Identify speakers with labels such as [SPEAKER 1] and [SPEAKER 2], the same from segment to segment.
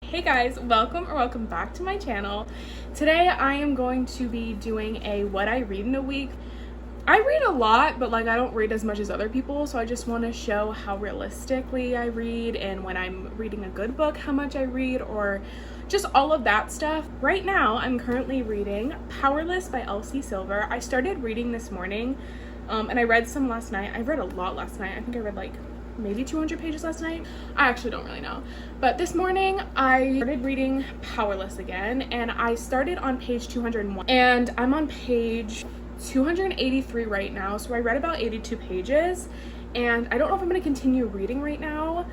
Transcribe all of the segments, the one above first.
[SPEAKER 1] Hey guys, welcome back to my channel. Today I am going to be doing a what I read in a week. I read a lot, but like I don't read as much as other people, so I just want to show how realistically I read and when I'm reading a good book, how much I read, or just all of that stuff. Right now, I'm currently reading Powerless by Elsie Silver. I started reading this morning, and I read some last night. I read a lot last night. I think I read like maybe 200 pages last night. I actually don't really know. But this morning I started reading Powerless again, and I started on page 201 and I'm on page 283 right now. So I read about 82 pages and I don't know if I'm going to continue reading right now,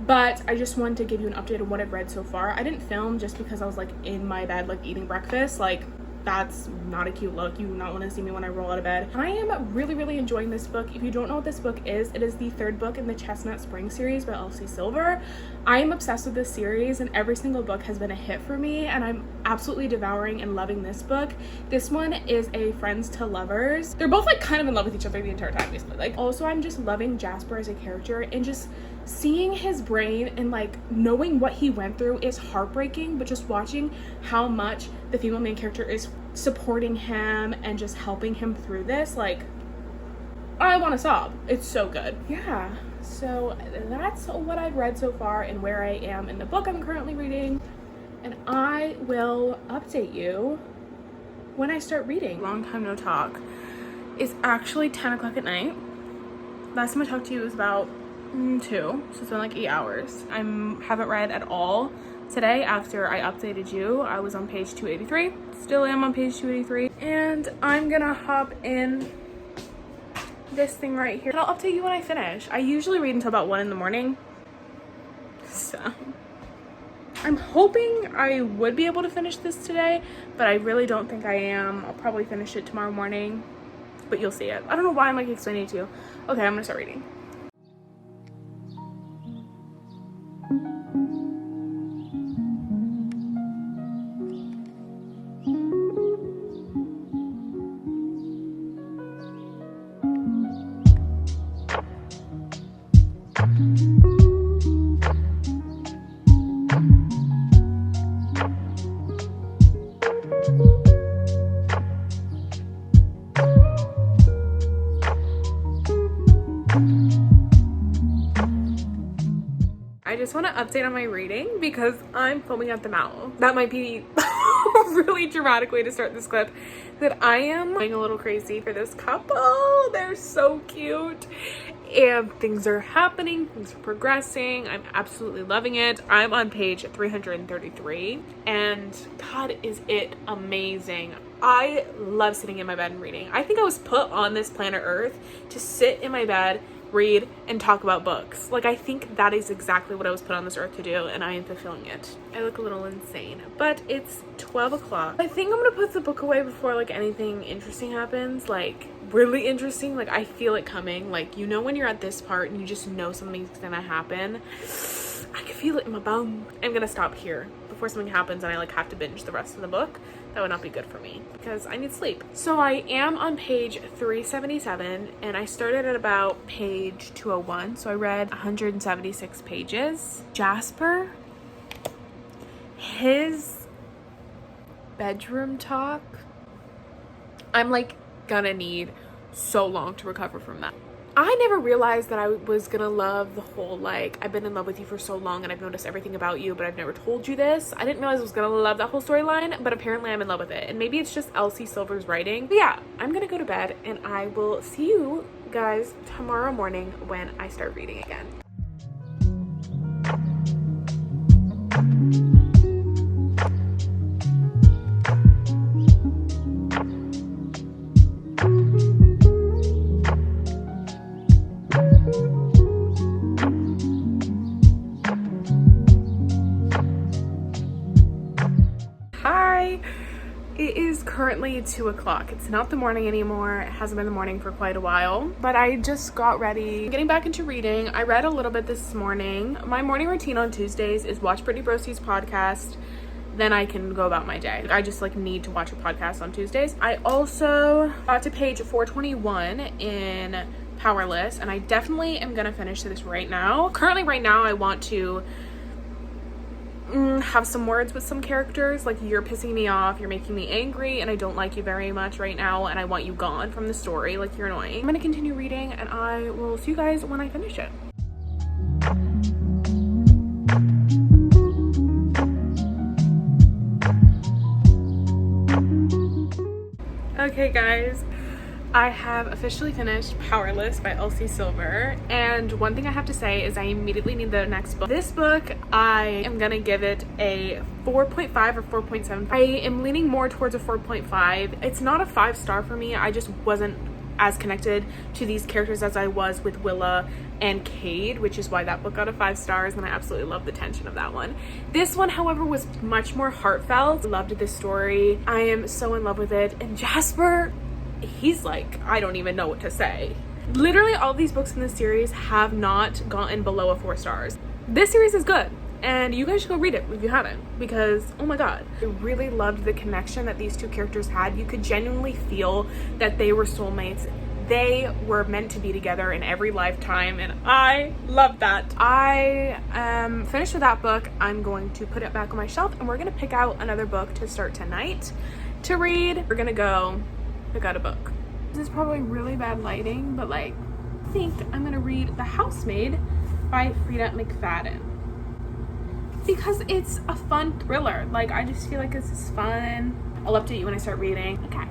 [SPEAKER 1] but I just wanted to give you an update on what I've read so far. I didn't film just because I was like in my bed like eating breakfast. Like that's not a cute look. You do not want to see me when I roll out of bed. I am really enjoying this book. If you don't know what this book is, it is the third book in the Chestnut Spring series by Elsie Silver. I am obsessed with this series and every single book has been a hit for me, and I'm absolutely devouring and loving this book. This one is a friends to lovers. They're both like kind of in love with each other the entire time basically. Like also I'm just loving Jasper as a character, and just seeing his brain and like knowing what he went through is heartbreaking, but just watching how much the female main character is supporting him and just helping him through this, like I want to sob. It's so good. Yeah, so that's what I've read so far and where I am in the book I'm currently reading, and I will update you when I start reading. Long time no talk. It's actually 10 o'clock at night. Last time I talked to you was about 2, so it's been like 8 hours. I haven't read at all today. After I updated you, I was on page 283. Still am on page 283, and I'm gonna hop in this thing right here and I'll update you when I finish. I usually read until about 1 in the morning, so I'm hoping I would be able to finish this today, but I really don't think I am. I'll probably finish it tomorrow morning, but you'll see it. I don't know why I'm like explaining it to you. Okay, I'm gonna start reading. I just want to update on my reading because I'm foaming at the mouth. That might be a really dramatic way to start this clip, that I am going a little crazy for this couple. They're so cute and things are happening, things are progressing. I'm absolutely loving it. I'm on page 333 and God, is it amazing. I love sitting in my bed and reading. I think I was put on this planet Earth to sit in my bed, read, and talk about books. Like I think that is exactly what I was put on this earth to do, and I am fulfilling it. I look a little insane, but it's 12 o'clock. I think I'm gonna put the book away before like anything interesting happens, like really interesting. Like I feel it coming. Like, you know, when you're at this part and you just know something's gonna happen. I can feel it in my bone. I'm gonna stop here before something happens and I like have to binge the rest of the book. That would not be good for me because I need sleep. So I am on page 377 and I started at about page 201. So I read 176 pages. Jasper, his bedroom talk, I'm like gonna need so long to recover from that. I never realized that I was gonna love the whole like I've been in love with you for so long and I've noticed everything about you but I've never told you this. I didn't realize I was gonna love that whole storyline, but apparently I'm in love with it, and maybe it's just Elsie Silver's writing. But yeah, I'm gonna go to bed and I will see you guys tomorrow morning when I start reading again. It is currently 2 o'clock. It's not the morning anymore. It hasn't been the morning for quite a while, but I just got ready, getting back into reading. I read a little bit this morning. My morning routine on Tuesdays is watch Brittany Brosie's podcast, then I can go about my day. I just like need to watch a podcast on Tuesdays. I also got to page 421 in Powerless, and I definitely am gonna finish this right now. Currently right now I want to have some words with some characters, like you're pissing me off, you're making me angry, and I don't like you very much right now, and I want you gone from the story, like you're annoying. I'm gonna continue reading, and I will see you guys when I finish it. Okay guys, I have officially finished Powerless by Elsie Silver, and one thing I have to say is I immediately need the next book. This book, I am gonna give it a 4.5 or 4.7. I am leaning more towards a 4.5. It's not a 5-star for me. I just wasn't as connected to these characters as I was with Willa and Cade, which is why that book got a 5 stars, and I absolutely love the tension of that one. This one, however, was much more heartfelt. I loved this story. I am so in love with it, and Jasper, he's like, I don't even know what to say. Literally all these books in this series have not gotten below a 4 stars. This series is good, and you guys should go read it if you haven't, because oh my god, I really loved the connection that these two characters had. You could genuinely feel that they were soulmates. They were meant to be together in every lifetime, and I love that. I am finished with that book. I'm going to put it back on my shelf, and we're gonna pick out another book to start tonight to read. We're gonna go pick out a book. This is probably really bad lighting, but like, I think I'm gonna read The Housemaid by Frida McFadden, because it's a fun thriller. Like, I just feel like this is fun. I'll update you when I start reading. Okay.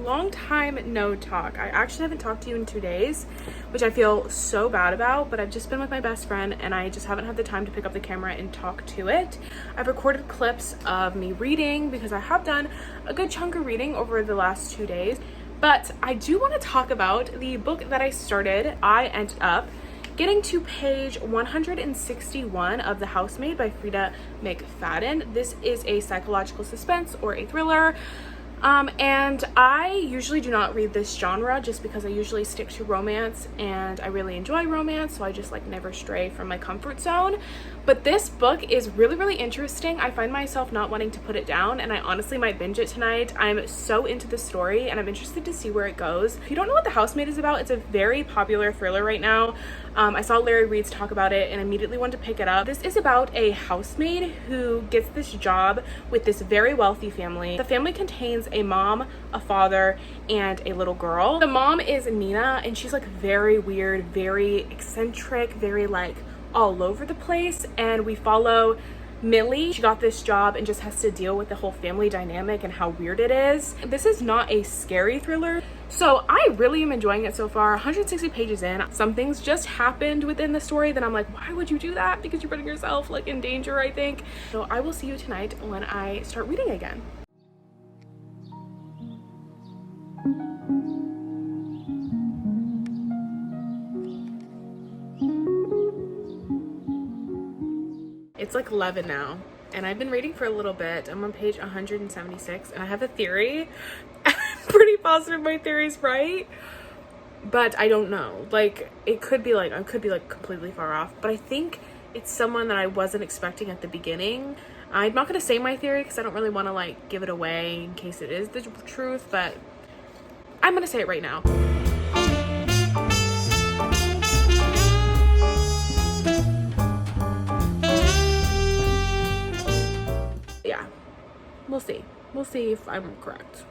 [SPEAKER 1] Long time no talk. I actually haven't talked to you in 2 days, which I feel so bad about, but I've just been with my best friend and I just haven't had the time to pick up the camera and talk to it. I've recorded clips of me reading because I have done a good chunk of reading over the last 2 days, but I do want to talk about the book that I started. I ended up getting to page 161 of The Housemaid by Frida McFadden. This is a psychological suspense or a thriller. And I usually do not read this genre just because I usually stick to romance, and I really enjoy romance, so I just like never stray from my comfort zone. But this book is really, really interesting. I find myself not wanting to put it down, and I honestly might binge it tonight. I'm so into the story, and I'm interested to see where it goes. If you don't know what The Housemaid is about, it's a very popular thriller right now. I saw Larry Reed's talk about it and immediately wanted to pick it up. This is about a housemaid who gets this job with this very wealthy family. The family contains a mom, a father, and a little girl. The mom is Nina, and she's like very weird, very eccentric, very like all over the place, and we follow Millie. She got this job and just has to deal with the whole family dynamic and how weird it is. This is not a scary thriller, so I really am enjoying it so far. 160 pages in. Some things just happened within the story that I'm like, why would you do that? Because you're putting yourself like in danger, I think. So I will see you tonight when I start reading again. It's like 11 now, and I've been reading for a little bit. I'm on page 176, and I have a theory. I'm pretty positive my theory's right, but I don't know. Like, it could be like, I could be like completely far off, but I think it's someone that I wasn't expecting at the beginning. I'm not going to say my theory because I don't really want to like give it away in case it is the truth, but I'm going to say it right now. We'll see. We'll see if I'm correct.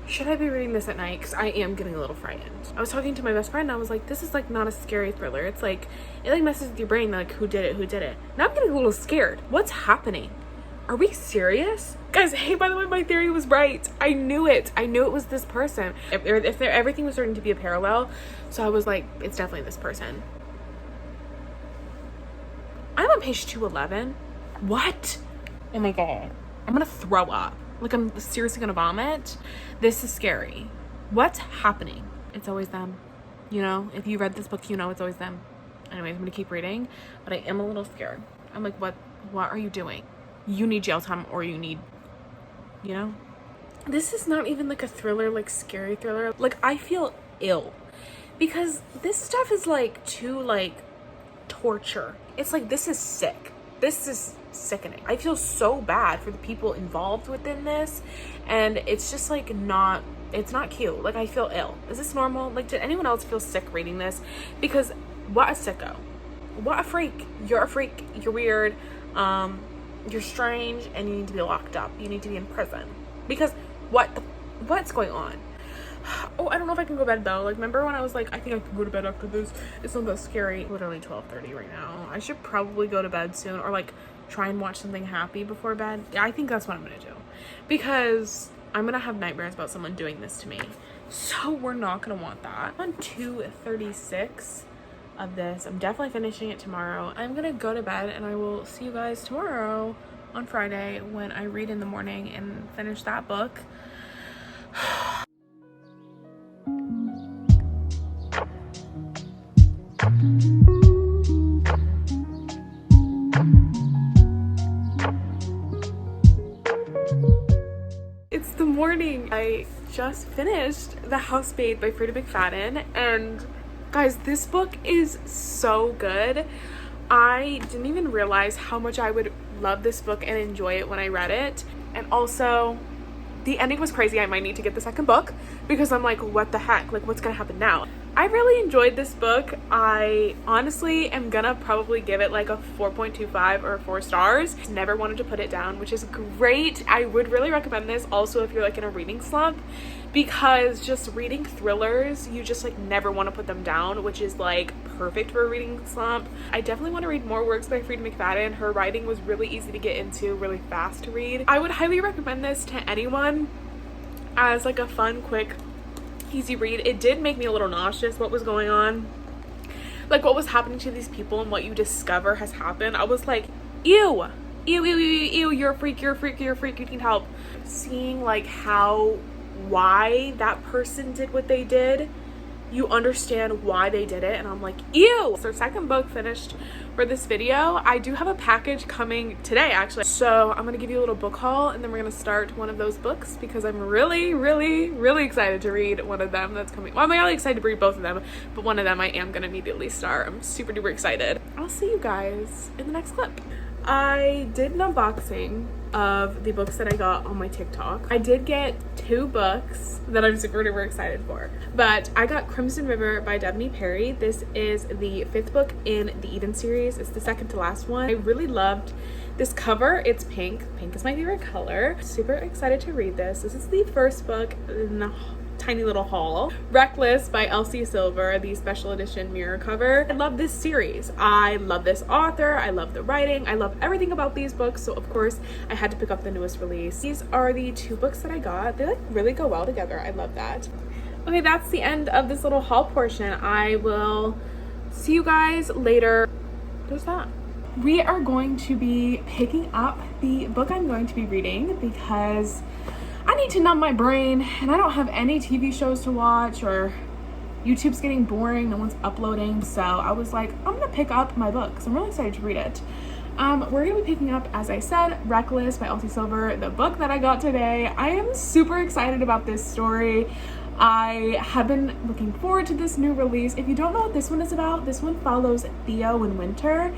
[SPEAKER 1] Should I be reading this at night? Because I am getting a little frightened. I was talking to my best friend and I was like, this is like not a scary thriller. It's like, it like messes with your brain, like who did it, who did it? Now I'm getting a little scared. What's happening? Are we serious? Guys, hey, by the way, my theory was right. I knew it. I knew it was this person. Everything was starting to be a parallel. So I was like, it's definitely this person. I'm on page 211. What? Oh my god, I'm gonna throw up. Like, I'm seriously gonna vomit. This is scary. What's happening? It's always them. You know, if you read this book, you know it's always them. Anyways, I'm gonna keep reading, but I am a little scared. I'm like, what are you doing? You need jail time, or you need, you know? This is not even like a thriller, like scary thriller. Like, I feel ill because this stuff is like too like torture. It's like, this is sick. This is sickening. I feel so bad for the people involved within this, and it's just like it's not cute. Like, I feel ill. Is this normal? Like, did anyone else feel sick reading this? Because what a sicko. What a freak. You're a freak. You're weird. You're strange, and you need to be locked up. You need to be in prison. Because what's going on? Oh, I don't know if I can go to bed though. Like, remember when I was like, I think I can go to bed after this? It's not that scary. Literally 12:30 right now. I should probably go to bed soon, or like try and watch something happy before bed. Yeah, I think that's what I'm gonna do, because I'm gonna have nightmares about someone doing this to me. So we're not gonna want that. On 2:36 of this. I'm definitely finishing it tomorrow. I'm gonna go to bed, and I will see you guys tomorrow on Friday when I read in the morning and finish that book. It's the morning. I just finished The Housemaid by Frida McFadden, and guys, this book is so good. I didn't even realize how much I would love this book and enjoy it when I read it. And also, the ending was crazy. I might need to get the second book because I'm like, what the heck? Like, what's gonna happen now? I really enjoyed this book. I honestly am gonna probably give it like a 4.25 or 4 stars. Never wanted to put it down, which is great. I would really recommend this also if you're like in a reading slump, because just reading thrillers, you just like never want to put them down, which is like perfect for a reading slump. I definitely want to read more works by Frida McFadden. Her writing was really easy to get into, really fast to read. I would highly recommend this to anyone as like a fun, quick, easy read. It did make me a little nauseous what was going on, like what was happening to these people and what you discover has happened. I was like, ew, ew, ew, ew, ew, you're a freak, you're a freak, you're a freak, you need help. Seeing like why that person did what they did, you understand why they did it, and I'm like, ew. So second book finished for this video. I do have a package coming today actually, so I'm gonna give you a little book haul, and then we're gonna start one of those books because I'm really excited to read one of them that's coming. Well, I'm really excited to read both of them, but one of them I am gonna immediately start. I'm super duper excited. I'll see you guys in the next clip. I did an unboxing of the books that I got on my TikTok. I did get 2 books that I'm super duper excited for, but I got Crimson River by Devney Perry. This is the 5th book in the Eden series. It's the second to last one. I really loved this cover. It's pink. Pink is my favorite color. Super excited to read this. This is the first book in the tiny little haul. Reckless by Elsie Silver, the special edition mirror cover. I love this series. I love this author. I love the writing. I love everything about these books, so of course I had to pick up the newest release. These are the 2 books that I got. They like really go well together. I love that. Okay, that's the end of this little haul portion. I will see you guys later. There's that. We are going to be picking up the book I'm going to be reading because I need to numb my brain, and I don't have any TV shows to watch, or YouTube's getting boring, no one's uploading, so I was like, I'm gonna pick up my book, so I'm really excited to read it. We're gonna be picking up, as I said, Reckless by Elsie Silver, the book that I got today. I am super excited about this story. I have been looking forward to this new release. If you don't know what this one is about, this one follows Theo and Winter,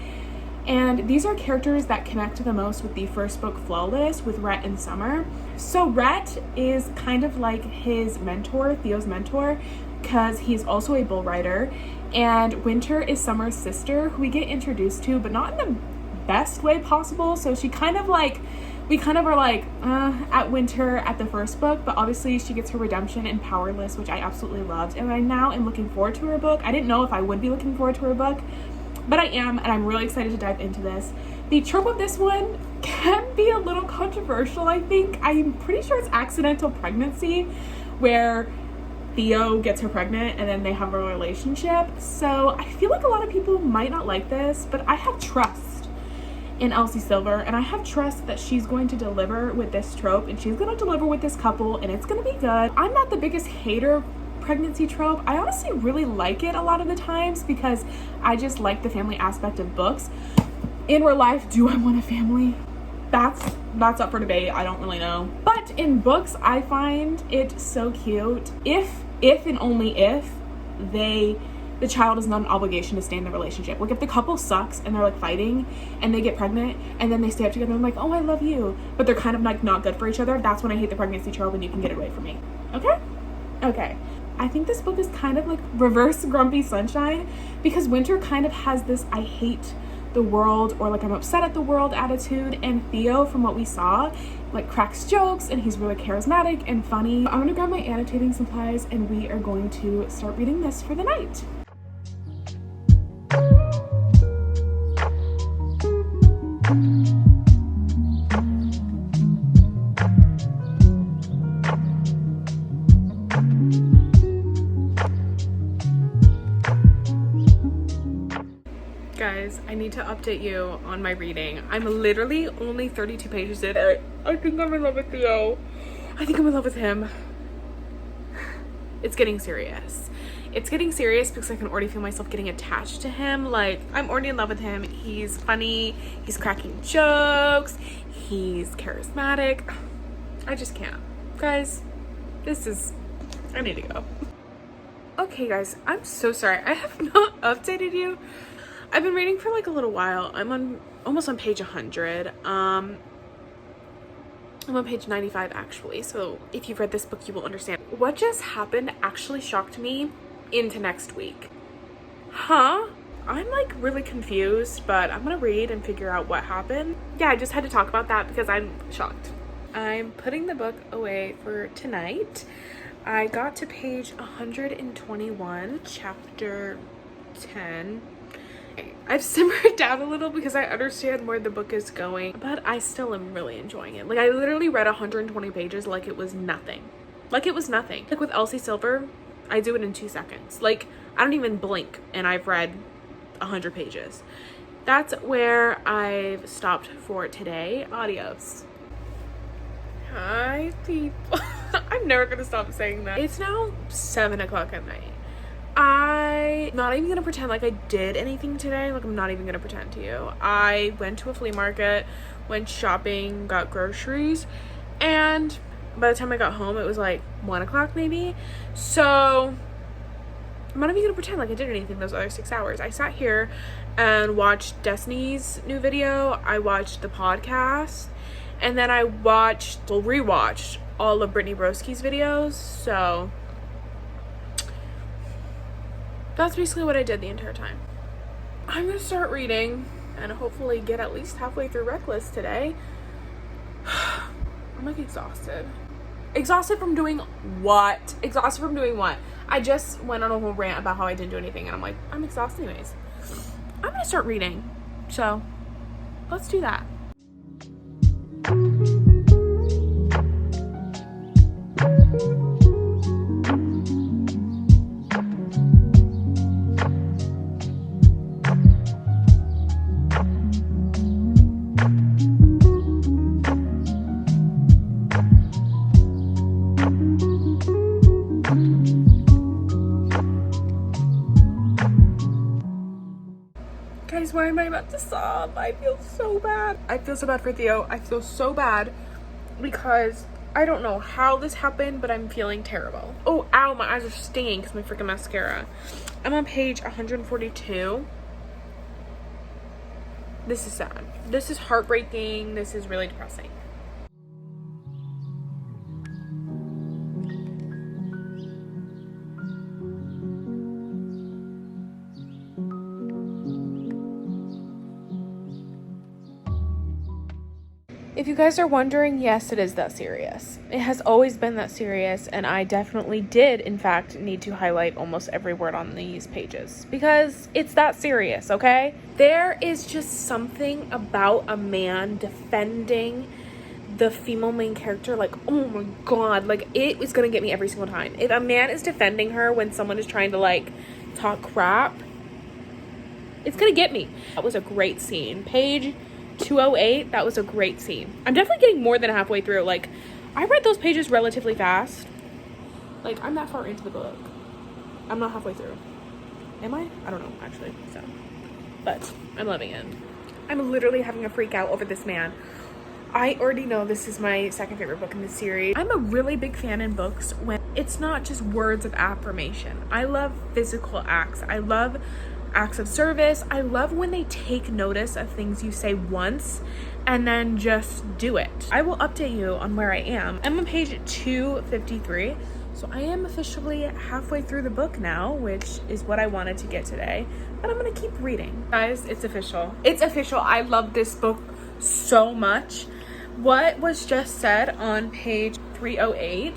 [SPEAKER 1] and these are characters that connect the most with the first book, Flawless, with Rhett and Summer. So Rhett is kind of like his mentor, Theo's mentor, because he's also a bull rider. And Winter is Summer's sister, who we get introduced to, but not in the best way possible. So she kind of like, we kind of are like at Winter at the first book, but obviously she gets her redemption in Powerless, which I absolutely loved. And I now am looking forward to her book. I didn't know if I would be looking forward to her book, but I am, and I'm really excited to dive into this. The trope of this one can be a little controversial, I think. I'm pretty sure it's accidental pregnancy, where Theo gets her pregnant and then they have a relationship. So I feel like a lot of people might not like this, but I have trust in Elsie Silver, and I have trust that she's going to deliver with this trope, and she's going to deliver with this couple, and it's going to be good. I'm not the biggest hater pregnancy trope. I honestly really like it a lot of the times because I just like the family aspect of books. In real life, do I want a family? That's up for debate. I don't really know. But in books, I find it so cute. If and only if the child is not an obligation to stay in the relationship. Like if the couple sucks and they're like fighting and they get pregnant and then they stay up together and I'm like, oh, I love you, but they're kind of like not good for each other, that's when I hate the pregnancy trope and you can get it away from me. Okay. I think this book is kind of like reverse Grumpy Sunshine because Winter kind of has this I hate the world or like I'm upset at the world attitude, and Theo, from what we saw, like cracks jokes and he's really charismatic and funny. I'm gonna grab my annotating supplies and we are going to start reading this for the night. Guys, I need to update you on my reading. I'm literally only 32 pages in. I think I'm in love with Theo. I think I'm in love with him. It's getting serious. It's getting serious because I can already feel myself getting attached to him. Like, I'm already in love with him. He's funny. He's cracking jokes. He's charismatic. I just can't. Guys, I need to go. Okay, guys, I'm so sorry. I have not updated you. I've been reading for like a little while. I'm almost on page 100. I'm on page 95 actually. So if you've read this book, you will understand. What just happened actually shocked me into next week. I'm like really confused, but I'm gonna read and figure out what happened. Yeah, I just had to talk about that because I'm shocked. I'm putting the book away for tonight. I got to page 121, chapter 10. I've simmered down a little because I understand where the book is going, but I still am really enjoying it. Like, I literally read 120 pages like it was nothing. Like with Elsie Silver, I do it in 2 seconds. Like, I don't even blink and I've read 100 pages. That's where I've stopped for today. Adios. Hi, people. I'm never gonna stop saying that. It's now 7 o'clock at night. I'm not even gonna pretend like I did anything today. Like, I'm not even gonna pretend to you. I went to a flea market, went shopping, got groceries, and by the time I got home, it was like 1 o'clock maybe. So I'm not even gonna pretend like I did anything those other 6 hours. I sat here and watched Destiny's new video. I watched the podcast, and then I rewatched all of Brittany Broski's videos. So that's basically what I did the entire time. I'm gonna start reading and hopefully get at least halfway through Reckless today. I'm like exhausted. Exhausted from doing what? Exhausted from doing what? I just went on a whole rant about how I didn't do anything and I'm like, I'm exhausted anyways. I'm gonna start reading. So let's do that. Guys, why am I about to sob? I feel so bad. I feel so bad for Theo. I feel so bad because I don't know how this happened, but I'm feeling terrible. Oh, ow, my eyes are stinging because my freaking mascara. I'm on page 142. This is sad. This is heartbreaking. This is really depressing. If you guys are wondering, yes, it is that serious. It has always been that serious, and I definitely did, in fact, need to highlight almost every word on these pages because it's that serious, okay? There is just something about a man defending the female main character, like, oh my god, like, it is gonna get me every single time. If a man is defending her when someone is trying to, like, talk crap, it's gonna get me. That was a great scene. Page 208, that was a great scene. I'm definitely getting more than halfway through. Like, I read those pages relatively fast. Like, I'm that far into the book. I'm not halfway through. Am I? I don't know, actually, so. But I'm loving it. I'm literally having a freak out over this man. I already know this is my second favorite book in the series. I'm a really big fan in books when it's not just words of affirmation. I love physical acts. I love acts of service. I love when they take notice of things you say once and then just do it. I will update you on where I am. I'm on page 253. So I am officially halfway through the book now, which is what I wanted to get today, but I'm gonna keep reading. Guys, it's official. It's official. I love this book so much. What was just said on page 308?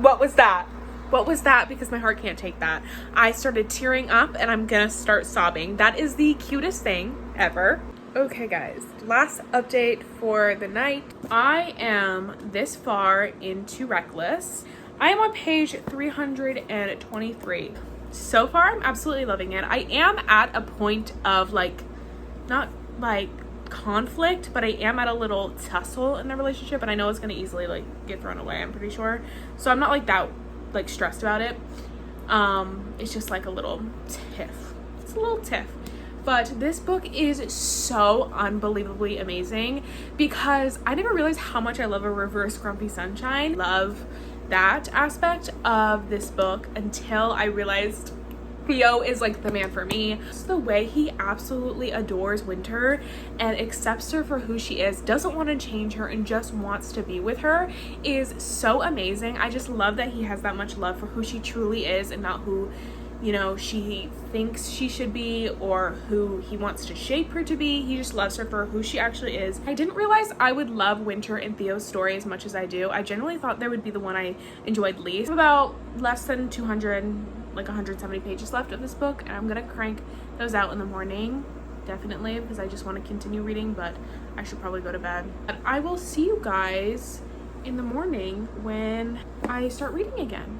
[SPEAKER 1] What was that? What was that? Because my heart can't take that. I started tearing up and I'm gonna start sobbing. That is the cutest thing ever. Okay guys, last update for the night. I am this far into Reckless. I am on page 323. So far, I'm absolutely loving it. I am at a point of like, not like conflict, but I am at a little tussle in the relationship, and I know it's gonna easily like get thrown away, I'm pretty sure. So I'm not like that like stressed about it. It's just like a little tiff. It's a little tiff. But this book is so unbelievably amazing because I never realized how much I love a reverse Grumpy Sunshine. Love that aspect of this book until I realized Theo is like the man for me. Just the way he absolutely adores Winter and accepts her for who she is, doesn't want to change her, and just wants to be with her is so amazing. I just love that he has that much love for who she truly is and not who, you know, she thinks she should be or who he wants to shape her to be. He just loves her for who she actually is. I didn't realize I would love Winter and Theo's story as much as I do. I generally thought there would be the one I enjoyed least. About less than 200, like 170 pages left of this book, and I'm gonna crank those out in the morning, definitely, because I just want to continue reading, but I should probably go to bed. But I will see you guys in the morning when I start reading again.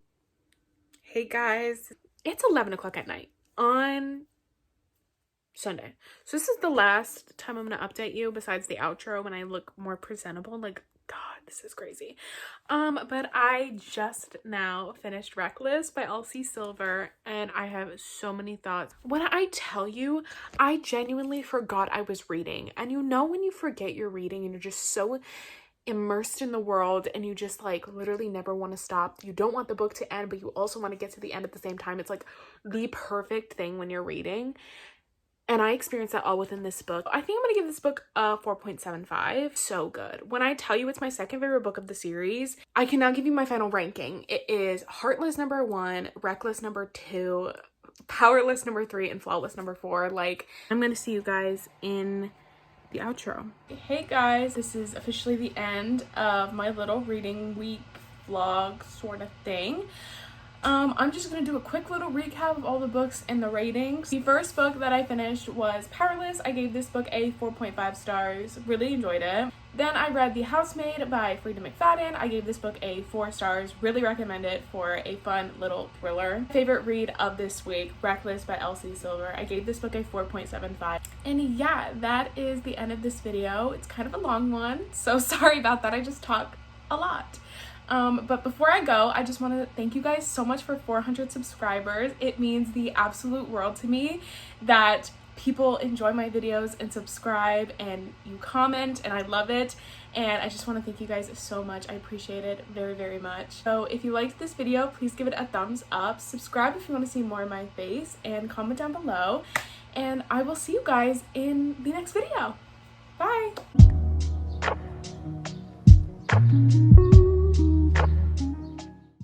[SPEAKER 1] Hey guys. It's 11 o'clock at night on Sunday. So this is the last time I'm going to update you besides the outro when I look more presentable. Like, God, this is crazy. But I just now finished Reckless by Elsie Silver, and I have so many thoughts. When I tell you, I genuinely forgot I was reading. And you know when you forget you're reading and you're just so immersed in the world and you just like literally never want to stop. You don't want the book to end, but you also want to get to the end at the same time. It's like the perfect thing when you're reading, and I experienced that all within this book. I think I'm gonna give this book a 4.75. So good. When I tell you it's my second favorite book of the series, I can now give you my final ranking. It is Heartless number 1, Reckless number 2, Powerless number 3, and Flawless number 4. Like, I'm gonna see you guys in the outro. Hey guys, this is officially the end of my little reading week vlog sort of thing. I'm just gonna do a quick little recap of all the books and the ratings. The first book that I finished was Powerless. I gave this book a 4.5 stars. Really enjoyed it. Then I read The Housemaid by Freida McFadden. I gave this book a 4 stars. Really recommend it for a fun little thriller. Favorite read of this week, Reckless by Elsie Silver. I gave this book a 4.75. And yeah, that is the end of this video. It's kind of a long one, so sorry about that. I just talk a lot. But before I go, I just want to thank you guys so much for 400 subscribers. It means the absolute world to me that people enjoy my videos and subscribe and you comment, and I love it. And I just want to thank you guys so much. I appreciate it very, very much. So if you liked this video, please give it a thumbs up. Subscribe if you want to see more of my face, and comment down below. And I will see you guys in the next video. Bye!